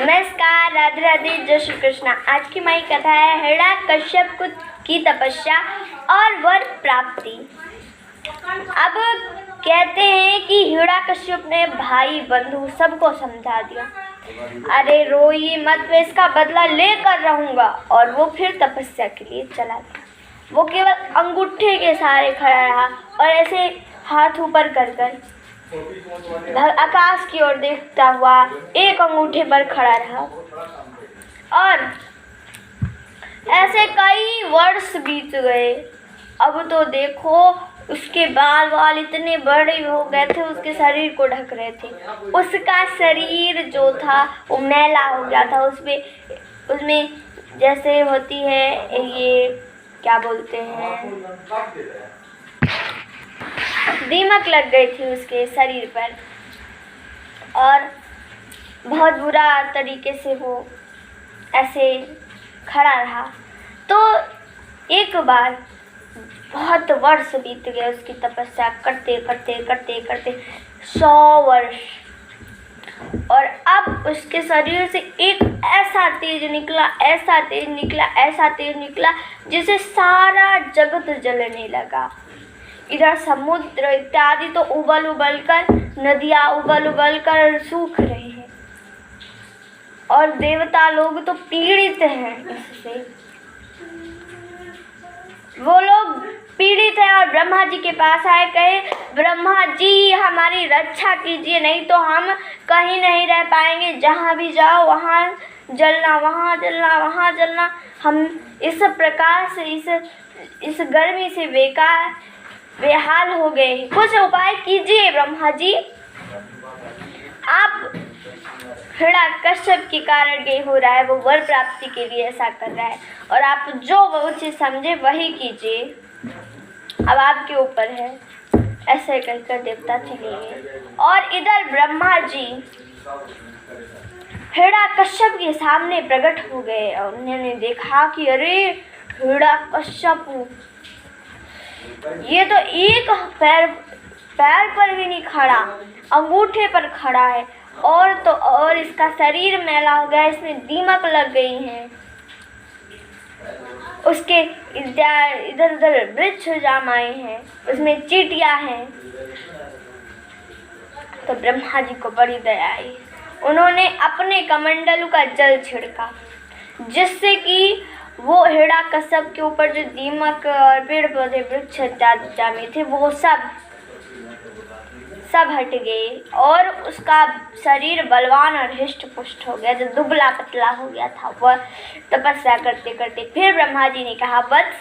नमस्कार, राधे राधे, जय श्री कृष्णा। आज की हमारी कथा है हिरण्यकश्यप की तपस्या और वर प्राप्ति। अब कहते हैं कि हिरण्यकश्यप ने भाई बंधु सबको समझा दिया, अरे रोइए मत, मैं इसका बदला लेकर रहूंगा। और वो फिर तपस्या के लिए चला गया। वो केवल अंगूठे के सहारे खड़ा रहा और ऐसे हाथ ऊपर कर कर आकाश की ओर देखता हुआ एक अंगूठे पर खड़ा रहा। और ऐसे कई वर्ष बीत गए। अब तो देखो, उसके बाल इतने बड़े हो गए थे, उसके शरीर को ढक रहे थे। उसका शरीर जो था वो मैला हो गया था। उसमें जैसे होती है, ये क्या बोलते हैं, दीमक लग गई थी उसके शरीर पर और बहुत बुरा तरीके से वो ऐसे खड़ा रहा। तो एक बार बहुत वर्ष बीत गए उसकी तपस्या करते करते करते करते 100 वर्ष। और अब उसके शरीर से एक ऐसा तेज निकला, ऐसा तेज निकला, ऐसा तेज निकला जिससे सारा जगत जलने लगा। इधर समुद्र इत्यादि तो उबल उबल कर, नदियाँ उबल उबल कर सूख रही हैं और देवता लोग तो पीड़ित हैं इससे। वो लोग पीड़ित हैं और ब्रह्मा जी के पास आए, कहे ब्रह्मा जी हमारी रक्षा कीजिए, नहीं तो हम कहीं नहीं रह पाएंगे। जहाँ भी जाओ वहाँ जलना, वहाँ जलना, वहाँ जलना। हम इस प्रकार से इस गर्मी से बेहाल हो गए, कुछ उपाय कीजिए ब्रह्मा जी। आप हिरण्यकश्यप के कारण ये हो रहा है, वो वर प्राप्ति के लिए ऐसा कर रहा है और आप जो उचित समझे वही कीजिए, अब आपके ऊपर है। ऐसे कहकर देवता चले गए। और इधर ब्रह्मा जी हिरण्यकश्यप के सामने प्रकट हो गए और उन्होंने देखा कि अरे हिरण्यकश्यप, ये तो एक पैर पर भी नहीं खड़ा, अंगूठे पर खड़ा है। और इसका शरीर मैला हो गया, इसमें दीमक लग गई हैं, उसके इधर उधर वृक्ष जाम आए हैं, उसमें चींटियां हैं। तो ब्रह्मा जी को बड़ी दया आई। उन्होंने अपने कमंडलू का जल छिड़का, जिससे कि वो हिरण्यकश्यप के ऊपर जो दीमक और पेड़ पौधे वृक्ष जामे थे वो सब हट गए और उसका शरीर बलवान और हिष्ट पुष्ट हो गया, जो दुबला पतला हो गया था। वह तपस्या करते करते फिर ब्रह्मा जी ने कहा, वत्स,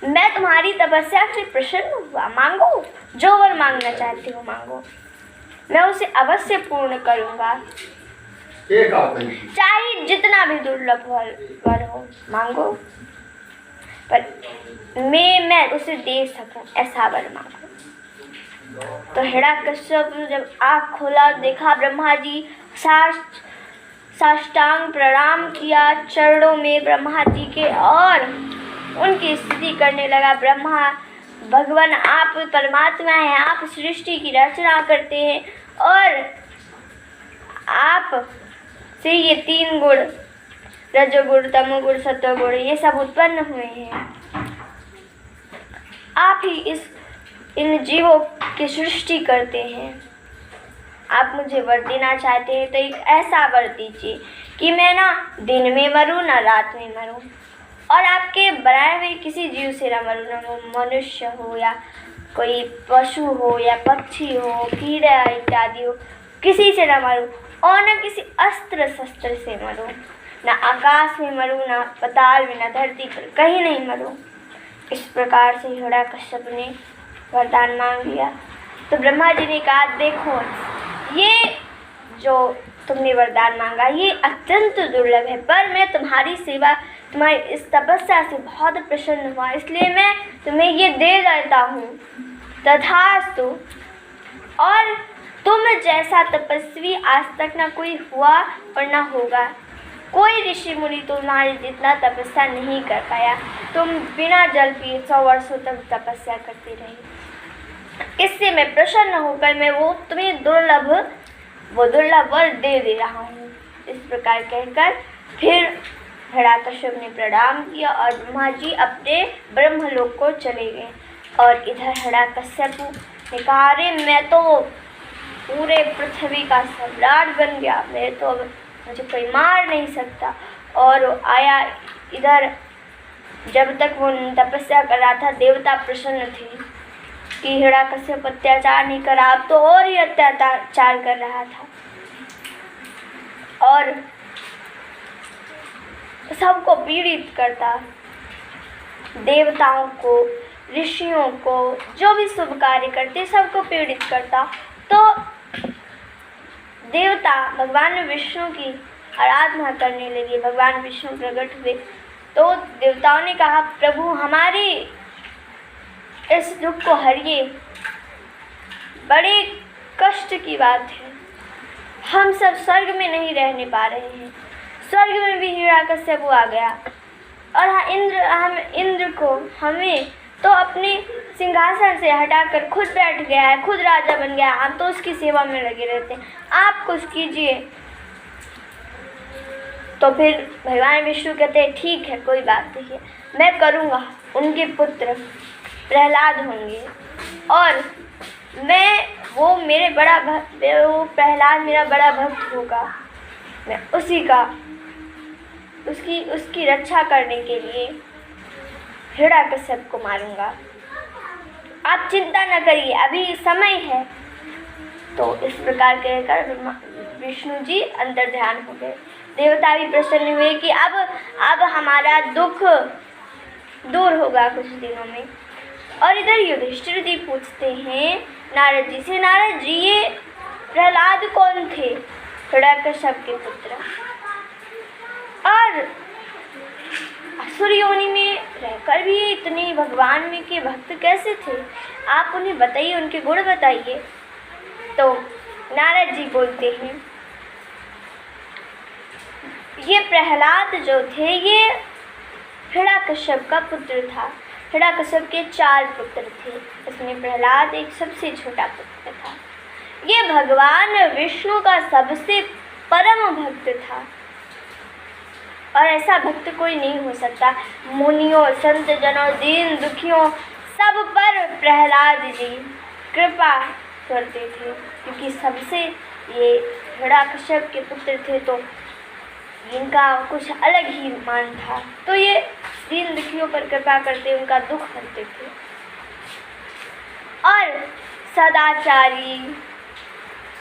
मैं तुम्हारी तपस्या से प्रसन्न हुआ, मांगो जो वर मांगना चाहते हो मांगो, मैं उसे अवश्य पूर्ण करूँगा। चाहे जितना भी दुर्लभ वर हो मांगो, पर मैं उसे दे सकूं ऐसा वर मांगो। तो हिरण्यकश्यप जब आँख खोला, देखा ब्रह्मा जी, साष्टांग प्रणाम किया चरणों में ब्रह्मा जी के और उनकी स्तुति करने लगा। ब्रह्मा भगवान, आप परमात्मा हैं, आप सृष्टि की रचना करते हैं और आप से ये 3 गुण, रजोगुण, तमोगुण, सत्वगुण, ये सब उत्पन्न हुए हैं। आप ही इन जीवों की सृष्टि करते हैं। आप मुझे वर देना चाहते हैं तो एक ऐसा वर दीजिए कि मैं ना दिन में मरूं ना रात में मरूं, और आपके बनाए हुए किसी जीव से ना मरूं, ना वो मनुष्य हो या कोई पशु हो या पक्षी हो, कीड़ा इत्यादि हो, किसी से ना मरूं और न किसी अस्त्र शस्त्र से मरूं, ना आकाश में मरूं, ना पाताल में, ना धरती पर, कहीं नहीं मरूं। इस प्रकार से हिरण्यकश्यप ने वरदान मांग लिया। तो ब्रह्मा जी ने कहा, देखो ये जो तुमने वरदान मांगा ये अत्यंत दुर्लभ है, पर मैं तुम्हारी सेवा, तुम्हारी इस तपस्या से बहुत प्रसन्न हुआ, इसलिए मैं तुम्हें ये दे देता हूँ। तथास्तु। और तुम जैसा तपस्वी आज तक ना कोई हुआ और ना होगा। कोई ऋषि मुनि तुम्हारे जितना तपस्या नहीं कर पाया। तुम बिना जल पिए 100 वर्षों तक तपस्या करती रही। इससे मैं प्रसन्न होकर मैं वो तुम्हें दुर्लभ वर दे रहा हूँ। इस प्रकार कहकर फिर हिरण्यकश्यप ने प्रणाम किया और ब्रह्मा जी अपने ब्रह्मलोक को चले गए। और इधर हिरण्यकश्यप ने कहा, अरे मैं तो पूरे पृथ्वी का सम्राट बन गया, मैं तो अब मुझे कोई मार नहीं सकता। और आया इधर, जब तक वो तपस्या कर रहा था देवता प्रसन्न थे कि हिरण्यकश्यप अत्याचार नहीं करा, अब तो और ही अत्याचार कर रहा था और सबको पीड़ित करता, देवताओं को, ऋषियों को, जो भी शुभ कार्य करते सबको पीड़ित करता। तो देवता भगवान विष्णु की आराधना करने लगे। भगवान विष्णु प्रकट हुए तो देवताओं ने कहा, प्रभु हमारे इस दुख को हरिए, बड़े कष्ट की बात है, हम सब स्वर्ग में नहीं रहने पा रहे हैं। स्वर्ग में भी हिरण्यकश्यप आ गया और हम इंद्र को हमें तो अपने सिंहासन से हटाकर खुद बैठ गया है, खुद राजा बन गया, हम तो उसकी सेवा में लगे रहते हैं, आप कुछ कीजिए। तो फिर भगवान विष्णु कहते हैं, ठीक है कोई बात नहीं है, मैं करूँगा। उनके पुत्र प्रहलाद होंगे और वो प्रहलाद मेरा बड़ा भक्त होगा, मैं उसकी रक्षा करने के लिए हिरण्यकश्यप को मारूंगा, आप चिंता न करिए, अभी समय है। तो इस प्रकार कहकर विष्णु जी अंतर ध्यान हो गए। देवता भी प्रसन्न हुए कि अब हमारा दुख दूर होगा कुछ दिनों में। और इधर युधिष्ठिर जी पूछते हैं नारद जी से, नारद जी ये प्रहलाद कौन थे? हिरण्यकश्यप के पुत्र, और असुर योनि में रहकर भी इतने भगवान में के भक्त कैसे थे? आप उन्हें बताइए, उनके गुण बताइए। तो नारद जी बोलते हैं, ये प्रहलाद जो थे ये हिरण्यकश्यप का पुत्र था। हिरण्यकश्यप के 4 पुत्र थे, इसमें प्रहलाद एक सबसे छोटा पुत्र था। ये भगवान विष्णु का सबसे परम भक्त था और ऐसा भक्त कोई नहीं हो सकता। मुनियों, संत जनों, दीन दुखियों सब पर प्रहलाद जी कृपा करते थे, क्योंकि सबसे ये हिरण्यकश्यप के पुत्र थे तो इनका कुछ अलग ही मान था। तो ये दीन दुखियों पर कृपा करते, उनका दुख हरते थे और सदाचारी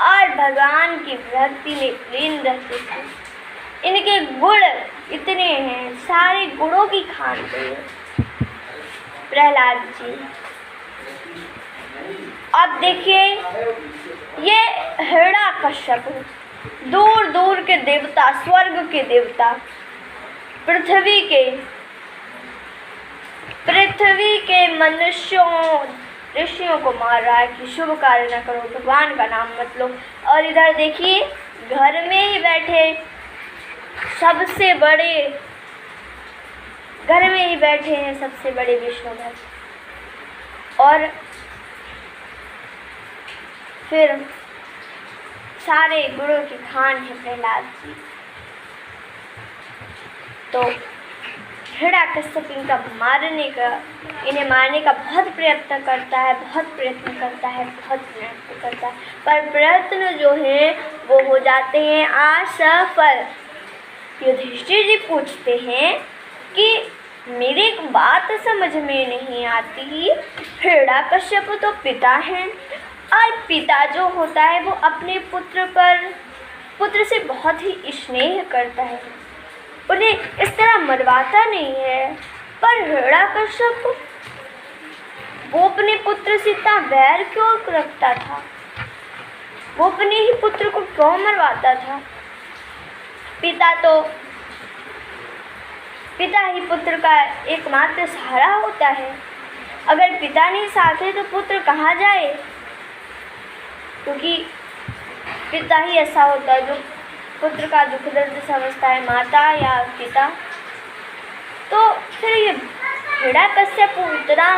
और भगवान की भक्ति में लीन रहते थे। इनके गुण इतने हैं, सारे गुणों की खान थे प्रहलाद जी। अब देखिए, ये हिरण्यकश्यप दूर दूर के देवता, स्वर्ग के देवता, पृथ्वी के मनुष्यों, ऋषियों को मार रहा है कि शुभ कार्य न करो, भगवान का नाम मत लो। और इधर देखिए, घर में ही बैठे सबसे बड़े, घर में ही बैठे हैं सबसे बड़े विष्णु भक्त। और फिर सारे गुणों की खान है प्रहलाद जी। तो हिरण्यकश्यप इन्हें मारने का बहुत प्रयत्न करता है, पर प्रयत्न जो है वो हो जाते हैं असफल। युधिष्ठिर जी पूछते हैं कि मेरी एक बात समझ में नहीं आती, हिरण्यकश्यप तो पिता हैं और पिता जो होता है वो अपने पुत्र से बहुत ही स्नेह करता है, उन्हें इस तरह मरवाता नहीं है। पर हिरण्यकश्यप वो अपने पुत्र से इतना वैर क्यों रखता था? वो अपने ही पुत्र को क्यों मरवाता था? पिता ही पुत्र का एकमात्र सहारा होता है। अगर पिता नहीं साथ है तो पुत्र कहाँ जाए? क्योंकि पिता ही ऐसा होता है जो पुत्र का दुख दर्द समझता है, माता या पिता। तो फिर ये हिरण्यकश्यप इतना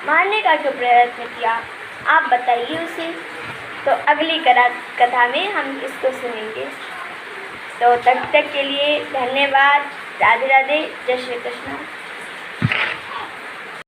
मारने का क्यों प्रयत्न किया, आप बताइए उसे। तो अगली कथा में हम इसको सुनेंगे। तो तब तक के लिए धन्यवाद। राधे राधे, जय श्री कृष्ण।